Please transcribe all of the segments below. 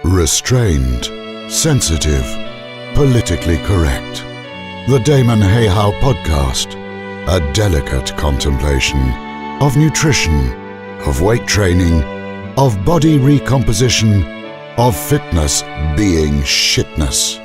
Restrained, sensitive, politically correct. The Damon Hayhow Podcast, a delicate contemplation of nutrition, of weight training, of body recomposition, of fitness being shitness.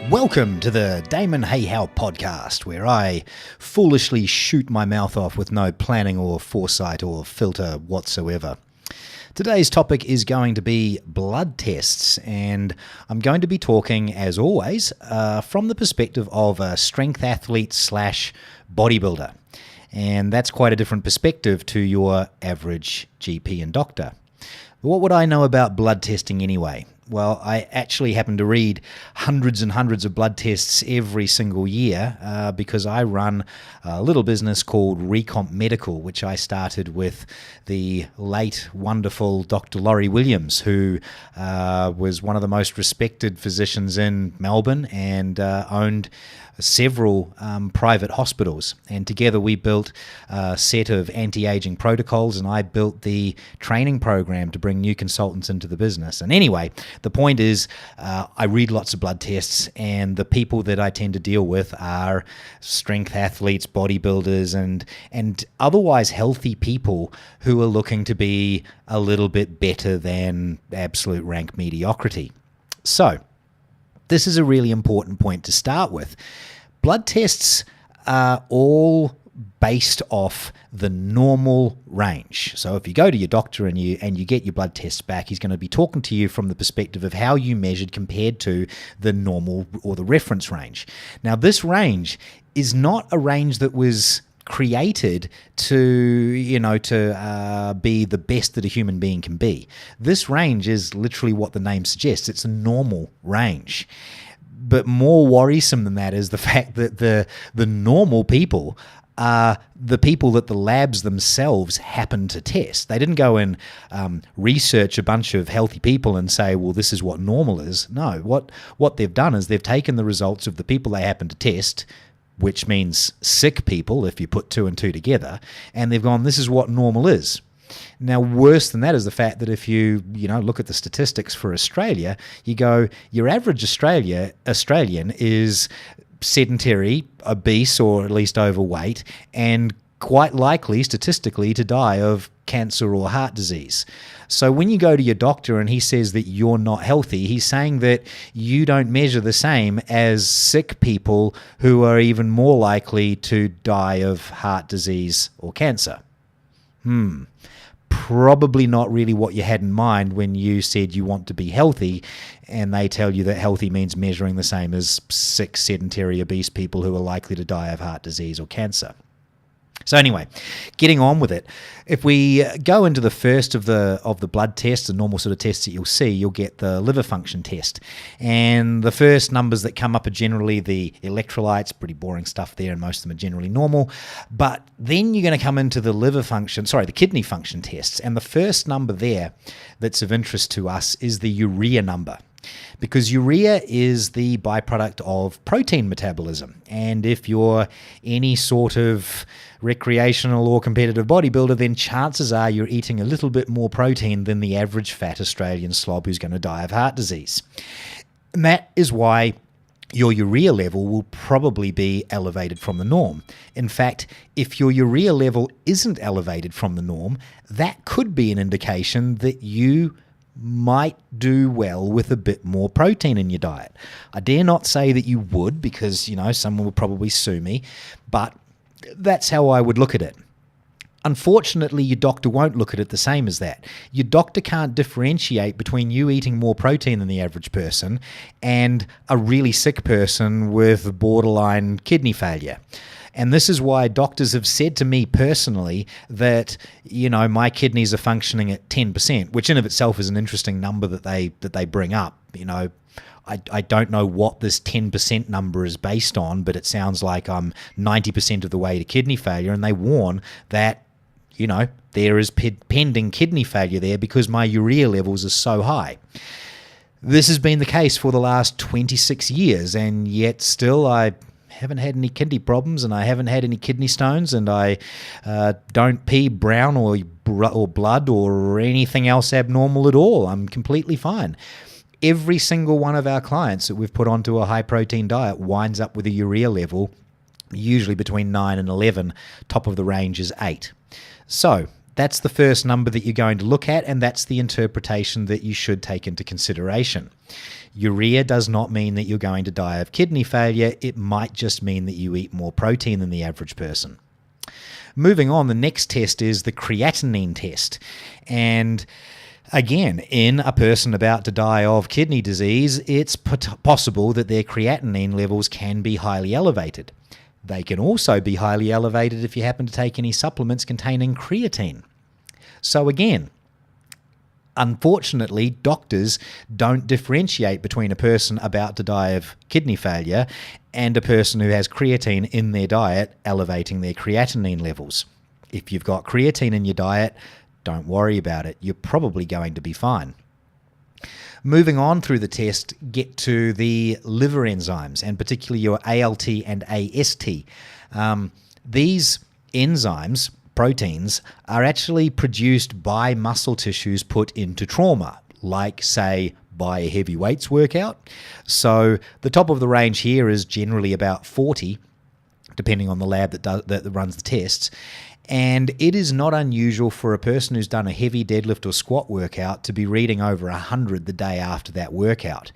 Welcome to the Damon Hayhow Podcast, where I foolishly shoot my mouth off with no planning or foresight or filter whatsoever. Today's topic is going to be blood tests, and I'm going to be talking, as always, from the perspective of a strength athlete slash bodybuilder. And that's quite a different perspective to your average GP and doctor. What would I know about blood testing anyway? Well, I actually happen to read hundreds and hundreds of blood tests every single year because I run a little business called Recomp Medical, which I started with the late, wonderful Dr. Laurie Williams, who was one of the most respected physicians in Melbourne and owned several private hospitals. And together we built a set of anti-aging protocols, and I built the training program to bring new consultants into the business. And anyway, the point is I read lots of blood tests, and the people that I tend to deal with are strength athletes, bodybuilders, and otherwise healthy people who are looking to be a little bit better than absolute rank mediocrity. So, this is a really important point to start with. Blood tests are all based off the normal range. So if you go to your doctor and you get your blood tests back, he's going to be talking to you from the perspective of how you measured compared to the normal or the reference range. Now, this range is not a range that was created to be the best that a human being can be. This range is literally what the name suggests. It's a normal range. But more worrisome than that is the fact that the normal people are the people that the labs themselves happen to test. They didn't go and research a bunch of healthy people and say, well, this is what normal is. No, what they've done is they've taken the results of the people they happen to test, which means sick people if you put two and two together, and they've gone, this is what normal is. Now, worse than that is the fact that if you look at the statistics for Australia, you go, your average Australian is sedentary, obese, or at least overweight, and quite likely statistically to die of cancer or heart disease. So when you go to your doctor and he says that you're not healthy, he's saying that you don't measure the same as sick people who are even more likely to die of heart disease or cancer. Probably not really what you had in mind when you said you want to be healthy, and they tell you that healthy means measuring the same as sick, sedentary, obese people who are likely to die of heart disease or cancer. So anyway, getting on with it, if we go into the first of the blood tests, the normal sort of tests that you'll see, you'll get the liver function test. And the first numbers that come up are generally the electrolytes, pretty boring stuff there, and most of them are generally normal. But then you're going to come into the kidney function tests. And the first number there that's of interest to us is the urea number, because urea is the byproduct of protein metabolism. And if you're any sort of recreational or competitive bodybuilder, then chances are you're eating a little bit more protein than the average fat Australian slob who's going to die of heart disease. And that is why your urea level will probably be elevated from the norm. In fact, if your urea level isn't elevated from the norm, that could be an indication that you might do well with a bit more protein in your diet. I dare not say that you would, because, someone would probably sue me, but that's how I would look at it. Unfortunately, your doctor won't look at it the same as that. Your doctor can't differentiate between you eating more protein than the average person and a really sick person with borderline kidney failure. And this is why doctors have said to me personally that, my kidneys are functioning at 10%, which in of itself is an interesting number that they bring up. I don't know what this 10% number is based on, but it sounds like I'm 90% of the way to kidney failure, and they warn that, there is pending kidney failure there because my urea levels are so high. This has been the case for the last 26 years, and yet still I haven't had any kidney problems, and I haven't had any kidney stones, and I don't pee brown or blood or anything else abnormal at all. I'm completely fine. every single one of our clients that we've put onto a high-protein diet winds up with a urea level, usually between 9 and 11. Top of the range is 8. So that's the first number that you're going to look at, and that's the interpretation that you should take into consideration. Urea does not mean that you're going to die of kidney failure. It might just mean that you eat more protein than the average person. Moving on, the next test is the creatinine test. And again, in a person about to die of kidney disease, it's possible that their creatinine levels can be highly elevated. They can also be highly elevated if you happen to take any supplements containing creatine. So again, unfortunately, doctors don't differentiate between a person about to die of kidney failure and a person who has creatine in their diet elevating their creatinine levels. If you've got creatine in your diet, don't worry about it. You're probably going to be fine. Moving on through the test, get to the liver enzymes, and particularly your ALT and AST. These enzymes, proteins, are actually produced by muscle tissues put into trauma, like, say, by a heavy weights workout. So the top of the range here is generally about 40, depending on the lab that runs the tests. And it is not unusual for a person who's done a heavy deadlift or squat workout to be reading over 100 the day after that workout.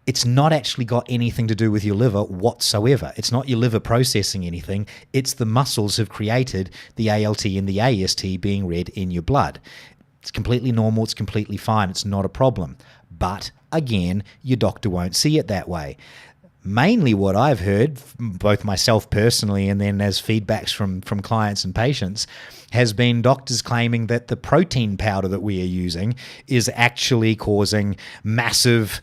It's not actually got anything to do with your liver whatsoever. It's not your liver processing anything. It's the muscles have created the ALT and the AST being read in your blood. It's completely normal. It's completely fine. It's not a problem. But again, your doctor won't see it that way. Mainly what I've heard, both myself personally and then as feedbacks from clients and patients, has been doctors claiming that the protein powder that we are using is actually causing massive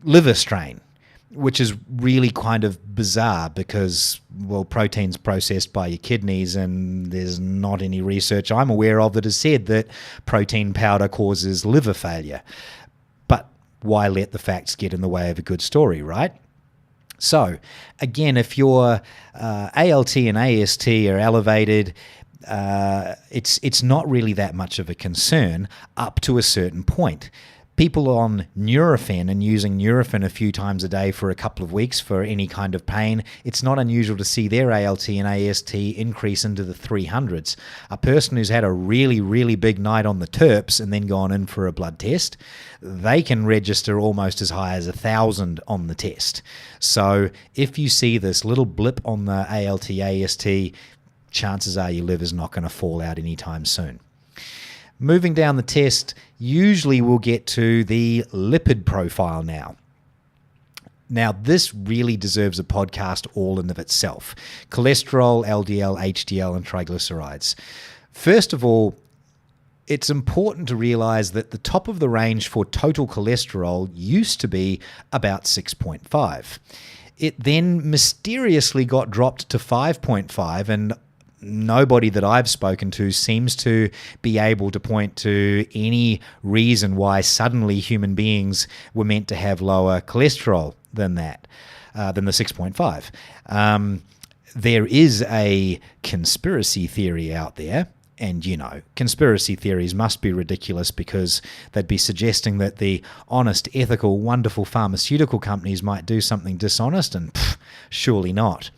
liver strain, which is really kind of bizarre because, well, protein's processed by your kidneys and there's not any research I'm aware of that has said that protein powder causes liver failure. But why let the facts get in the way of a good story, right? So, again, if your ALT and AST are elevated, it's not really that much of a concern up to a certain point. People on Nurofen and using Nurofen a few times a day for a couple of weeks for any kind of pain, it's not unusual to see their ALT and AST increase into the 300s. A person who's had a really, really big night on the terps and then gone in for a blood test, they can register almost as high as 1,000 on the test. So if you see this little blip on the ALT, AST, chances are your liver's not going to fall out anytime soon. Moving down the test, usually we'll get to the lipid profile now. Now, this really deserves a podcast all in of itself. Cholesterol, LDL, HDL, and triglycerides. First of all, it's important to realize that the top of the range for total cholesterol used to be about 6.5. It then mysteriously got dropped to 5.5, and nobody that I've spoken to seems to be able to point to any reason why suddenly human beings were meant to have lower cholesterol than that, than the 6.5. There is a conspiracy theory out there, and you know, conspiracy theories must be ridiculous because they'd be suggesting that the honest, ethical, wonderful pharmaceutical companies might do something dishonest, and surely not.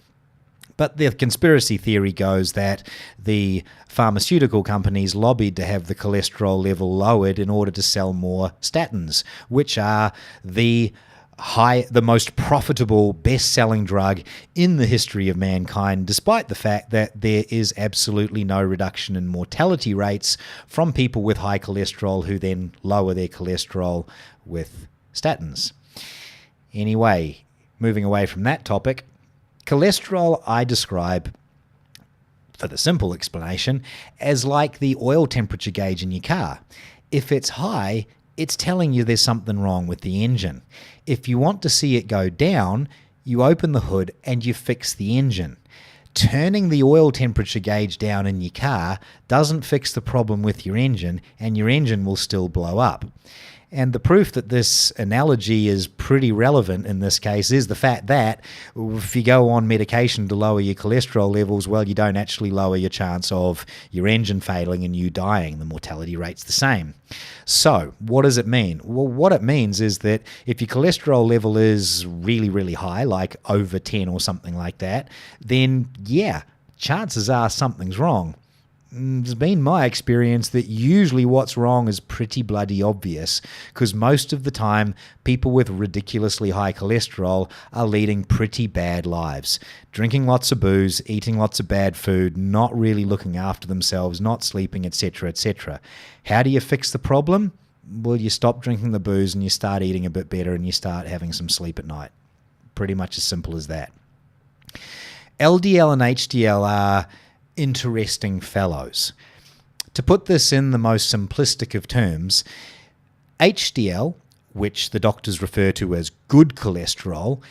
But the conspiracy theory goes that the pharmaceutical companies lobbied to have the cholesterol level lowered in order to sell more statins, which are the most profitable, best-selling drug in the history of mankind, despite the fact that there is absolutely no reduction in mortality rates from people with high cholesterol who then lower their cholesterol with statins. Anyway, moving away from that topic, cholesterol I describe, for the simple explanation, as like the oil temperature gauge in your car. If it's high, it's telling you there's something wrong with the engine. If you want to see it go down, you open the hood and you fix the engine. Turning the oil temperature gauge down in your car doesn't fix the problem with your engine, and your engine will still blow up. And the proof that this analogy is pretty relevant in this case is the fact that if you go on medication to lower your cholesterol levels, well, you don't actually lower your chance of your engine failing and you dying. The mortality rate's the same. So what does it mean? Well, what it means is that if your cholesterol level is really, really high, like over 10 or something like that, then yeah, chances are something's wrong. It's been my experience that usually what's wrong is pretty bloody obvious, because most of the time people with ridiculously high cholesterol are leading pretty bad lives, drinking lots of booze, eating lots of bad food, not really looking after themselves, not sleeping, etc., etc. How do you fix the problem? Well, you stop drinking the booze and you start eating a bit better and you start having some sleep at night. Pretty much as simple as that. LDL and HDL are interesting fellows. To put this in the most simplistic of terms, HDL, which the doctors refer to as good cholesterol,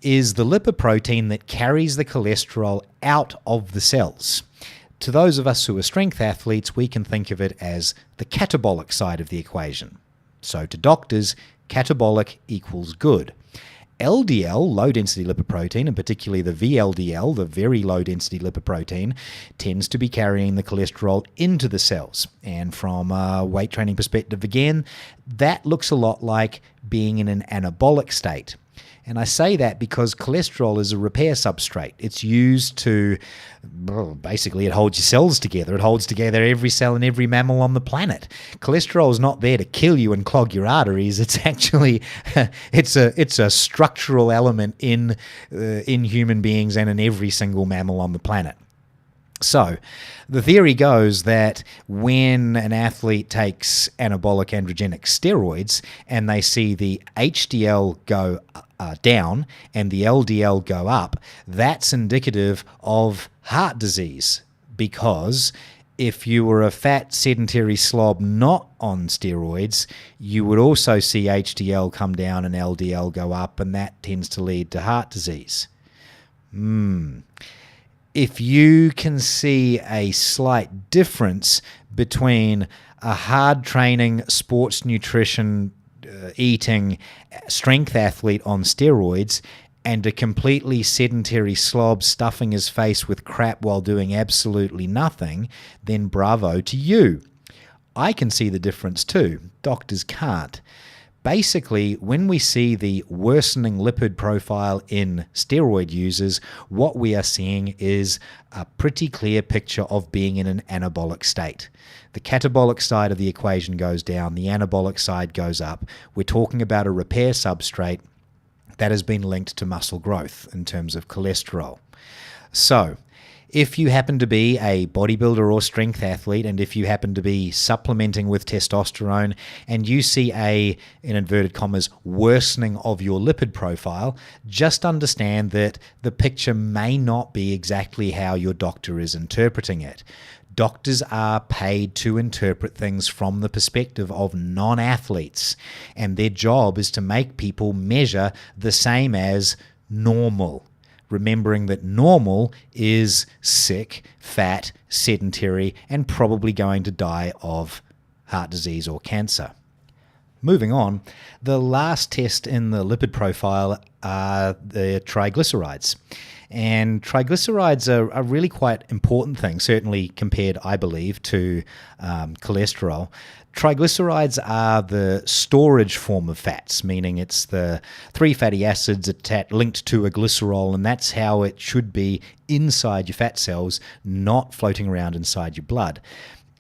is the lipoprotein that carries the cholesterol out of the cells. To those of us who are strength athletes, we can think of it as the catabolic side of the equation. So to doctors, catabolic equals good. LDL, low-density lipoprotein, and particularly the VLDL, the very low-density lipoprotein, tends to be carrying the cholesterol into the cells. And from a weight training perspective, again, that looks a lot like being in an anabolic state. And I say that because cholesterol is a repair substrate. It's used to, basically it holds your cells together. It holds together every cell in every mammal on the planet. Cholesterol is not there to kill you and clog your arteries. It's actually, it's a structural element in human beings and in every single mammal on the planet. So the theory goes that when an athlete takes anabolic androgenic steroids and they see the HDL go down and the LDL go up, that's indicative of heart disease, because if you were a fat sedentary slob not on steroids, you would also see HDL come down and LDL go up, and that tends to lead to heart disease. If you can see a slight difference between a hard training, sports nutrition, eating strength athlete on steroids and a completely sedentary slob stuffing his face with crap while doing absolutely nothing, then bravo to you. I can see the difference too. Doctors can't. Basically, when we see the worsening lipid profile in steroid users, what we are seeing is a pretty clear picture of being in an anabolic state. The catabolic side of the equation goes down, the anabolic side goes up. We're talking about a repair substrate that has been linked to muscle growth in terms of cholesterol. So, if you happen to be a bodybuilder or strength athlete, and if you happen to be supplementing with testosterone, and you see a, in inverted commas, worsening of your lipid profile, just understand that the picture may not be exactly how your doctor is interpreting it. Doctors are paid to interpret things from the perspective of non-athletes, and their job is to make people measure the same as normal. Remembering that normal is sick, fat, sedentary, and probably going to die of heart disease or cancer. Moving on, the last test in the lipid profile are the triglycerides. And triglycerides are a really quite important thing, certainly compared, I believe, to cholesterol. Triglycerides are the storage form of fats, meaning it's the three fatty acids linked to a glycerol, and that's how it should be inside your fat cells, not floating around inside your blood.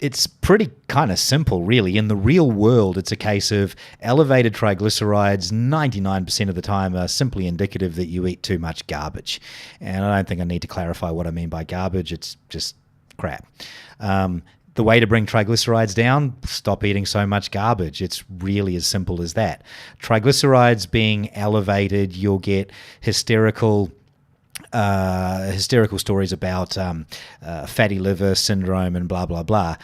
It's pretty kind of simple, really. In the real world, it's a case of elevated triglycerides 99% of the time are simply indicative that you eat too much garbage. And I don't think I need to clarify what I mean by garbage. It's just crap. The way to bring triglycerides down, stop eating so much garbage. It's really as simple as that. Triglycerides being elevated, you'll get hysterical stories about fatty liver syndrome and blah, blah, blah.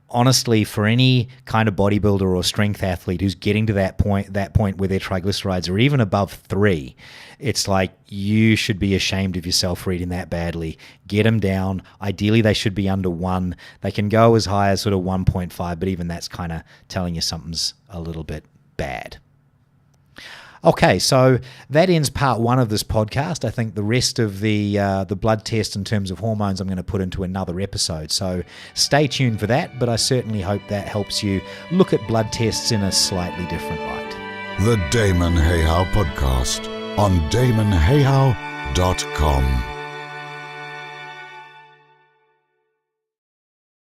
Honestly, for any kind of bodybuilder or strength athlete who's getting to that point where their triglycerides are even above 3, it's like you should be ashamed of yourself for eating that badly. Get them down. Ideally, they should be under 1. They can go as high as sort of 1.5, but even that's kind of telling you something's a little bit bad. Okay, so that ends part one of this podcast. I think the rest of the blood test in terms of hormones I'm going to put into another episode. So stay tuned for that, but I certainly hope that helps you look at blood tests in a slightly different light. The Damon Hayhow Podcast on DamonHayhow.com.